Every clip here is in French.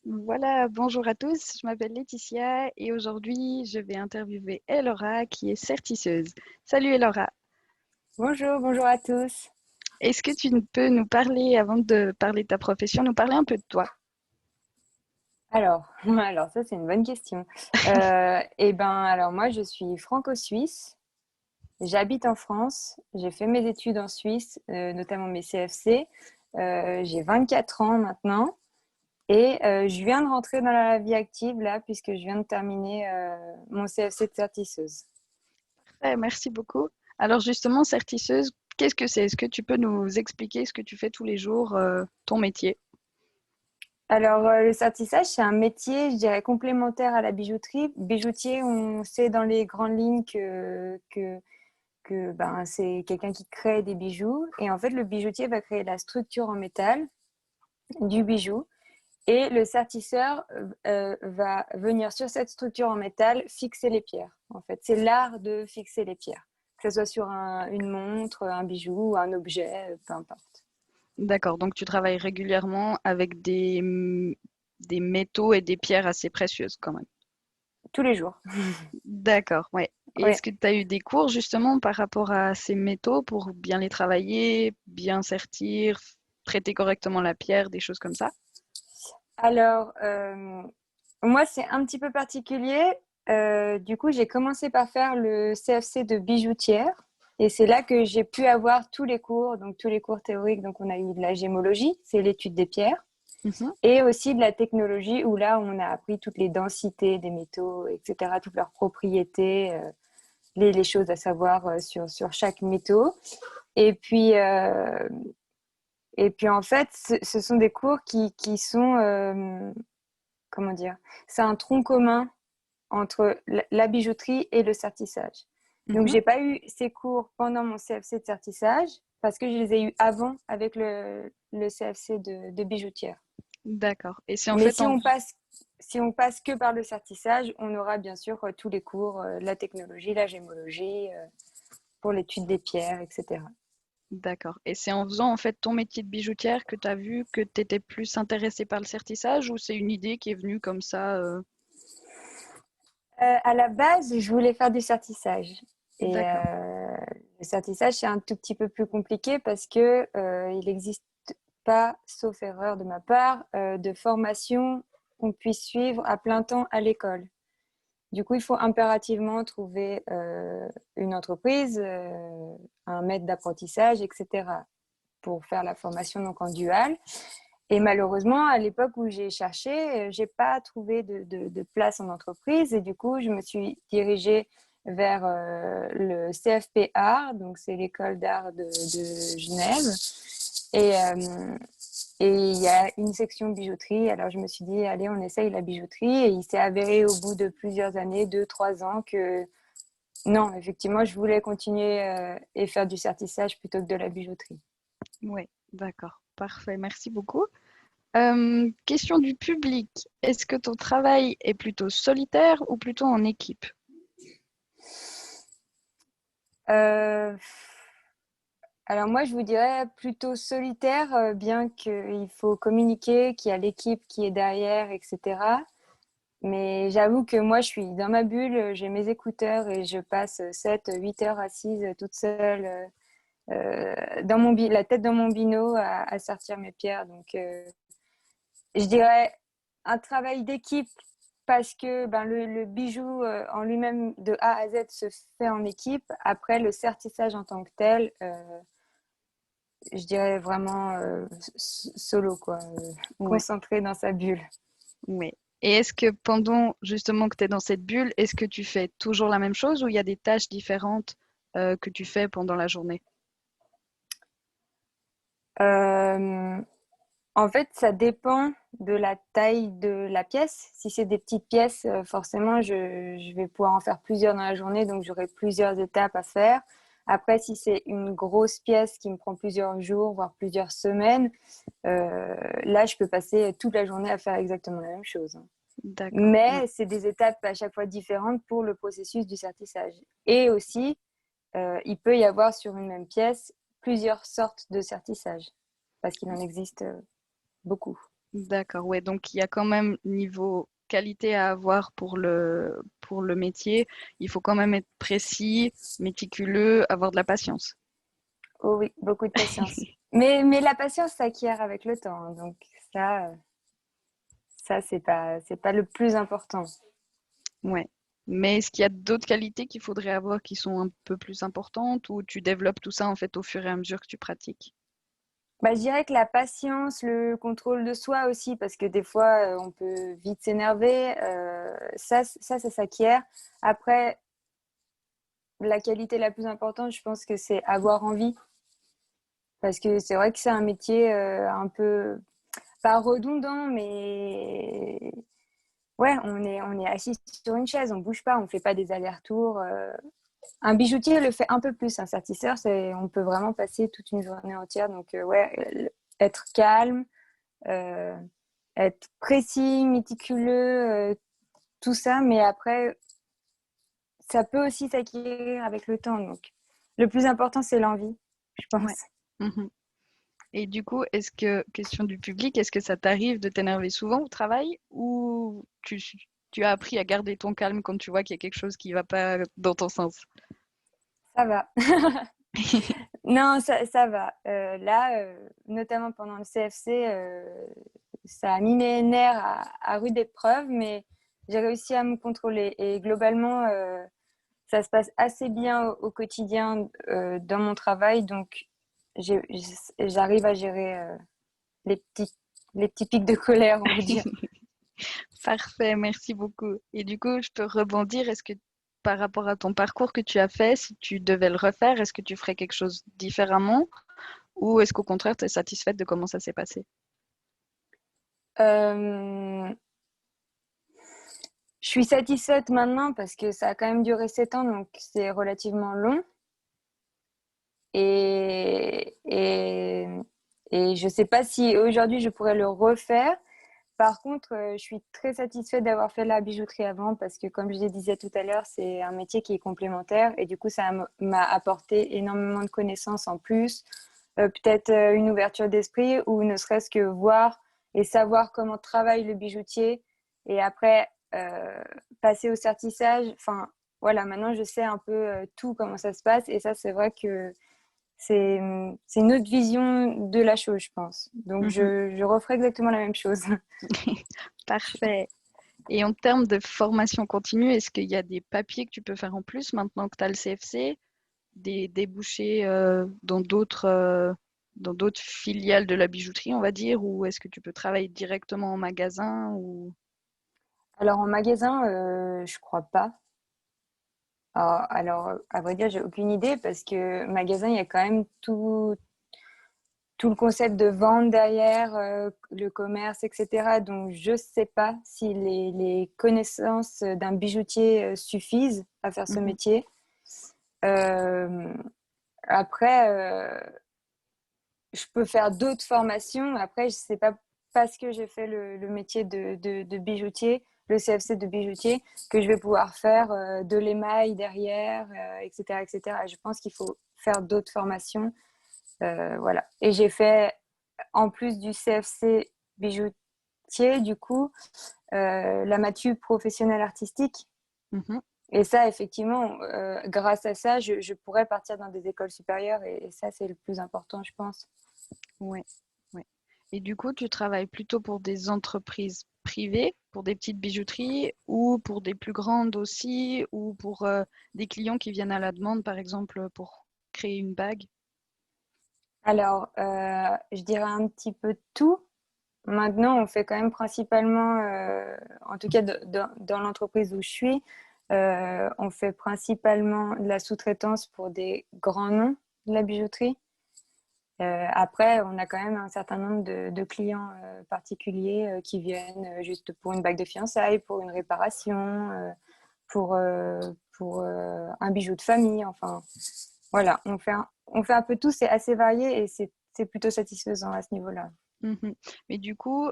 Voilà, bonjour à tous, je m'appelle Laetitia et aujourd'hui je vais interviewer Elora qui est certisseuse. Salut Elora, Bonjour, bonjour à tous. est-ce que tu peux nous parler, avant de parler de ta profession, nous parler un peu de toi? Alors ça c'est une bonne question. Alors moi je suis franco-suisse. J'habite en France. J'ai fait mes études en Suisse, notamment mes CFC. J'ai 24 ans maintenant et je viens de rentrer dans la vie active là puisque je viens de terminer mon CFC de certisseuse. Merci beaucoup. Alors justement, certisseuse, qu'est-ce que c'est? Est-ce que tu peux nous expliquer ce que tu fais tous les jours, ton métier? Le certissage, c'est un métier, je dirais, complémentaire à la bijouterie. Bijoutier, on sait dans les grandes lignes que c'est quelqu'un qui crée des bijoux. Et en fait, le bijoutier va créer la structure en métal du bijou. Et le sertisseur va venir sur cette structure en métal fixer les pierres. En fait, c'est l'art de fixer les pierres, que ce soit sur une montre, un bijou, un objet, peu importe. D'accord, donc tu travailles régulièrement avec des métaux et des pierres assez précieuses quand même. Tous les jours. D'accord, ouais. Et est-ce Ouais. que tu as eu des cours justement par rapport à ces métaux pour bien les travailler, bien sertir, traiter correctement la pierre, des choses comme ça? Alors, euh, Moi, c'est un petit peu particulier. Du coup, j'ai commencé par faire le CFC de bijoutière. Et c'est là que j'ai pu avoir tous les cours, donc tous les cours théoriques. Donc, on a eu de la gémologie, c'est l'étude des pierres, Mhm. et aussi de la technologie, où là, on a appris toutes les densités des métaux, etc., toutes leurs propriétés, les choses à savoir sur chaque métaux. Et puis, euh, et puis en fait, ce sont des cours qui sont, comment dire, c'est un tronc commun entre la bijouterie et le sertissage. Donc, Mhm. j'ai pas eu ces cours pendant mon CFC de sertissage parce que je les ai eus avant avec le CFC de bijoutière. D'accord. Et c'est en Mais fait en... si on passe que par le sertissage, on aura bien sûr tous les cours, la technologie, la gémologie, pour l'étude des pierres, etc. D'accord. Et c'est en faisant en fait ton métier de bijoutière que tu as vu que tu étais plus intéressée par le sertissage ou c'est une idée qui est venue comme ça À la base, je voulais faire du sertissage. Et D'accord. le sertissage, c'est un tout petit peu plus compliqué parce que il n'existe pas, sauf erreur de ma part, de formation qu'on puisse suivre à plein temps à l'école. Du coup, il faut impérativement trouver une entreprise, un maître d'apprentissage, etc., pour faire la formation donc en dual. Et malheureusement, à l'époque où j'ai cherché, j'ai pas trouvé de place en entreprise. Et du coup, je me suis dirigée vers le CFP Art, donc c'est l'école d'art de Genève. Et, euh, et il y a une section bijouterie. Alors je me suis dit, allez, on essaye la bijouterie. Et il s'est avéré au bout de plusieurs années, 2, 3 ans, que non, effectivement, je voulais continuer et faire du sertissage plutôt que de la bijouterie. Oui, d'accord. Parfait. Merci beaucoup. Question du public. Est-ce que ton travail est plutôt solitaire ou plutôt en équipe? Euh, Alors moi, je vous dirais plutôt solitaire, bien qu'il faut communiquer, qu'il y a l'équipe qui est derrière, etc. Mais j'avoue que moi, je suis dans ma bulle, j'ai mes écouteurs et je passe 7, 8 heures assise toute seule, dans la tête dans mon bino à sortir mes pierres. Donc, je dirais un travail d'équipe parce que ben, le bijou en lui-même de A à Z se fait en équipe. Après, le sertissage en tant que tel, je dirais vraiment solo, quoi, Oui, concentré dans sa bulle. oui. Et est-ce que pendant justement que tu es dans cette bulle, est-ce que tu fais toujours la même chose ou il y a des tâches différentes que tu fais pendant la journée? Euh, En fait, ça dépend de la taille de la pièce. Si c'est des petites pièces, forcément, je vais pouvoir en faire plusieurs dans la journée, donc j'aurai plusieurs étapes à faire. Après, si c'est une grosse pièce qui me prend plusieurs jours, voire plusieurs semaines, là, je peux passer toute la journée à faire exactement la même chose, hein. D'accord. Oui. Mais c'est des étapes à chaque fois différentes pour le processus du sertissage. Et aussi, il peut y avoir sur une même pièce plusieurs sortes de sertissage, parce qu'il en existe beaucoup. D'accord, ouais, donc il y a quand même niveau qualité à avoir pour le métier. Il faut quand même être précis, méticuleux, avoir de la patience. Oh oui, beaucoup de patience. Mais la patience s'acquiert avec le temps, hein, donc ça, ça c'est pas le plus important. Ouais. Mais est-ce qu'il y a d'autres qualités qu'il faudrait avoir qui sont un peu plus importantes ou tu développes tout ça en fait au fur et à mesure que tu pratiques? Bah, je dirais que la patience, le contrôle de soi aussi, parce que des fois, on peut vite s'énerver. Ça s'acquiert. Après, la qualité la plus importante, je pense que c'est avoir envie. Parce que c'est vrai que c'est un métier un peu, pas redondant, mais ouais, on est assis sur une chaise, on bouge pas, on fait pas des allers-retours. Un bijoutier le fait un peu plus. Un sertisseur, on peut vraiment passer toute une journée entière. Donc, ouais, être calme, euh, être précis, méticuleux, tout ça. Mais après, ça peut aussi s'acquérir avec le temps. Donc, le plus important, c'est l'envie, je Ouais. pense. Mhm. Et du coup, question du public, est-ce que ça t'arrive de t'énerver souvent au travail ou tu as appris à garder ton calme quand tu vois qu'il y a quelque chose qui va pas dans ton sens? Ça va. Non, ça va. Là, notamment pendant le CFC, ça a mis mes nerfs à rude épreuve, mais j'ai réussi à me contrôler. Et globalement, ça se passe assez bien au quotidien dans mon travail, donc j'ai- j'arrive à gérer les petits, les petits pics de colère, on va dire. Parfait, merci beaucoup. Et du coup, je peux rebondir. Est-ce que par rapport à ton parcours que tu as fait, si tu devais le refaire, est-ce que tu ferais quelque chose différemment ou est-ce qu'au contraire, tu es satisfaite de comment ça s'est passé? Euh, je suis satisfaite maintenant parce que ça a quand même duré 7 ans, donc c'est relativement long. Et, et, et je ne sais pas si aujourd'hui je pourrais le refaire. Par contre, je suis très satisfaite d'avoir fait la bijouterie avant parce que, comme je le disais tout à l'heure, c'est un métier qui est complémentaire et du coup, ça m'a apporté énormément de connaissances en plus, peut-être une ouverture d'esprit ou ne serait-ce que voir et savoir comment travaille le bijoutier et après passer au sertissage. Enfin, voilà, maintenant je sais un peu tout comment ça se passe et ça, c'est vrai que c'est une autre vision de la chose, je pense. Donc, Mhm. je referai exactement la même chose. Parfait. Et en termes de formation continue, est-ce qu'il y a des papiers que tu peux faire en plus maintenant que tu as le CFC, des débouchés dans d'autres filiales de la bijouterie, on va dire, ou est-ce que tu peux travailler directement en magasin ou... Alors, en magasin, je crois pas. Alors, à vrai dire, j'ai aucune idée parce que magasin, il y a quand même tout le concept de vente derrière, le commerce, etc. Donc, je sais pas si les connaissances d'un bijoutier suffisent à faire ce Mhm. métier. Euh, après, je peux faire d'autres formations. Après, je sais pas parce que j'ai fait le métier de bijoutier, le CFC de bijoutier, que je vais pouvoir faire de l'émail derrière, etc., etc. Je pense qu'il faut faire d'autres formations. Voilà. Et j'ai fait, en plus du CFC bijoutier, du coup, la matu professionnelle artistique. Mhm. Et ça, effectivement, grâce à ça, je pourrais partir dans des écoles supérieures et ça, c'est le plus important, je pense. Ouais, ouais. Et du coup, tu travailles plutôt pour des entreprises privées, pour des petites bijouteries, ou pour des plus grandes aussi, ou pour des clients qui viennent à la demande, par exemple, pour créer une bague? Alors, je dirais un petit peu tout. Maintenant, on fait quand même principalement, en tout cas dans l'entreprise où je suis, on fait principalement de la sous-traitance pour des grands noms de la bijouterie. Après, on a quand même un certain nombre de clients particuliers qui viennent juste pour une bague de fiançailles, pour une réparation, pour, euh, pour un bijou de famille. Enfin, voilà, on fait un peu tout, c'est assez varié et c'est plutôt satisfaisant à ce niveau-là. Mhm. Mais du coup,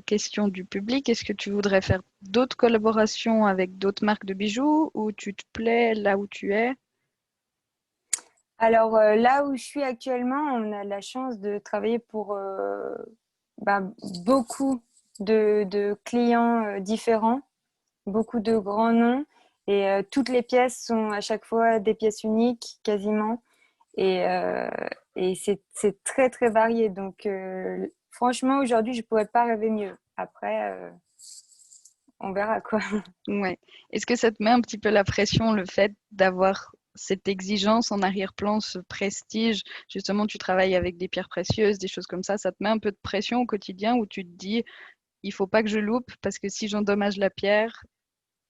question du public, est-ce que tu voudrais faire d'autres collaborations avec d'autres marques de bijoux ou tu te plais là où tu es? Alors là où je suis actuellement, on a la chance de travailler pour beaucoup de clients différents, beaucoup de grands noms. Et toutes les pièces sont à chaque fois des pièces uniques, quasiment. Et, c'est très, très varié. Donc, franchement, aujourd'hui, je ne pourrais pas rêver mieux. Après, on verra quoi. Ouais. Est-ce que ça te met un petit peu la pression, le fait d'avoir cette exigence en arrière-plan, ce prestige? Justement, tu travailles avec des pierres précieuses, des choses comme ça te met un peu de pression au quotidien où tu te dis, il faut pas que je loupe parce que si j'endommage la pierre,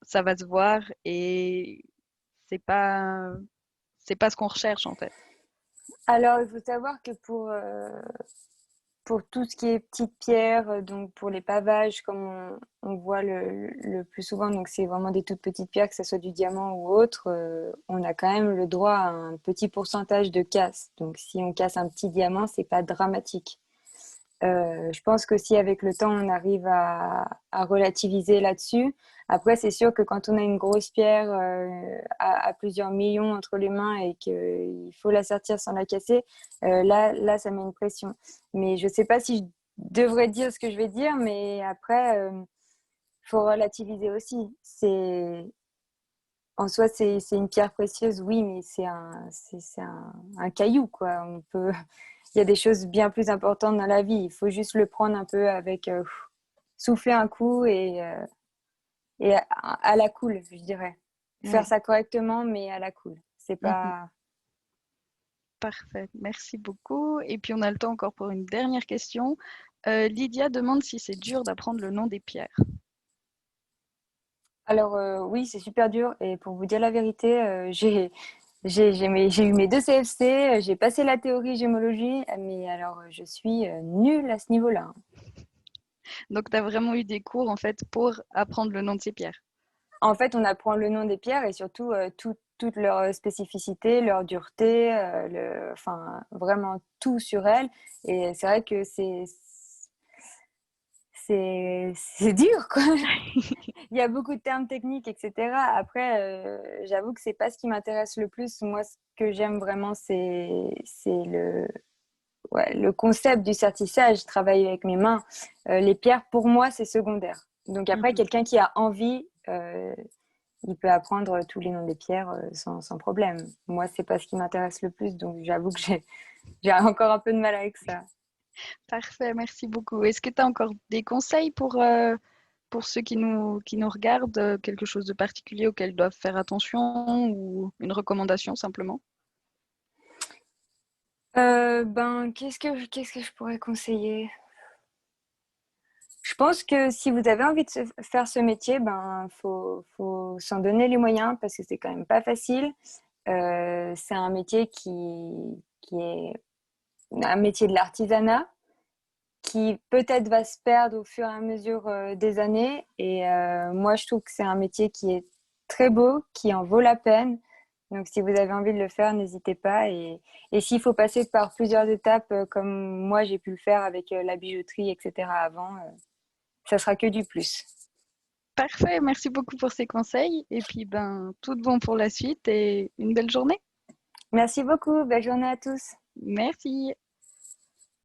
ça va se voir et c'est pas, c'est pas ce qu'on recherche en fait. Alors, il faut savoir que pour tout ce qui est petites pierres, donc pour les pavages, comme on voit le plus souvent, donc c'est vraiment des toutes petites pierres, que ce soit du diamant ou autre, on a quand même le droit à un petit pourcentage de casse. Donc si on casse un petit diamant, c'est pas dramatique. Je pense qu'aussi avec le temps, on arrive à relativiser là-dessus. Après, c'est sûr que quand on a une grosse pierre à plusieurs millions entre les mains et qu'il faut la sortir sans la casser, là, ça met une pression. Mais je ne sais pas si je devrais dire ce que je vais dire, mais après, faut relativiser aussi. En soi, c'est une pierre précieuse, oui, mais c'est un caillou, quoi. Il y a des choses bien plus importantes dans la vie. Il faut juste le prendre un peu avec, souffler un coup et à la cool, je dirais. Faire Ouais. ça correctement, mais à la cool. C'est Mhm. pas. Parfait. Merci beaucoup. Et puis on a le temps encore pour une dernière question. Lydia demande si c'est dur d'apprendre le nom des pierres. Alors, oui, c'est super dur. Et pour vous dire la vérité, j'ai eu mes deux CFC, j'ai passé la théorie gémologie, mais alors je suis nulle à ce niveau-là. Donc tu as vraiment eu des cours en fait pour apprendre le nom de ces pierres. En fait, on apprend le nom des pierres et surtout toutes leurs spécificités, leur dureté, enfin, vraiment tout sur elles. Et c'est vrai que c'est dur, quoi. Il y a beaucoup de termes techniques, etc. Après, j'avoue que c'est pas ce qui m'intéresse le plus. Moi, ce que j'aime vraiment, c'est le concept du sertissage, travailler avec mes mains. Les pierres, pour moi, c'est secondaire. Donc après, Mhm. quelqu'un qui a envie, il peut apprendre tous les noms des pierres sans problème. Moi, c'est pas ce qui m'intéresse le plus, donc j'avoue que j'ai encore un peu de mal avec ça. Parfait, merci beaucoup. Est-ce que tu as encore des conseils pour ceux qui nous regardent, quelque chose de particulier auquel ils doivent faire attention ou une recommandation simplement? Qu'est-ce que je pourrais conseiller? Je pense que si vous avez envie de faire ce métier, faut s'en donner les moyens parce que c'est quand même pas facile. C'est un métier qui est un métier de l'artisanat qui peut-être va se perdre au fur et à mesure des années. Et moi, je trouve que c'est un métier qui est très beau, qui en vaut la peine. Donc, si vous avez envie de le faire, n'hésitez pas. Et s'il faut passer par plusieurs étapes, comme moi, j'ai pu le faire avec la bijouterie, etc. avant, ça sera que du plus. Parfait, merci beaucoup pour ces conseils. Et puis, ben, tout de bon pour la suite et une belle journée. Merci beaucoup. Belle journée à tous. Merci.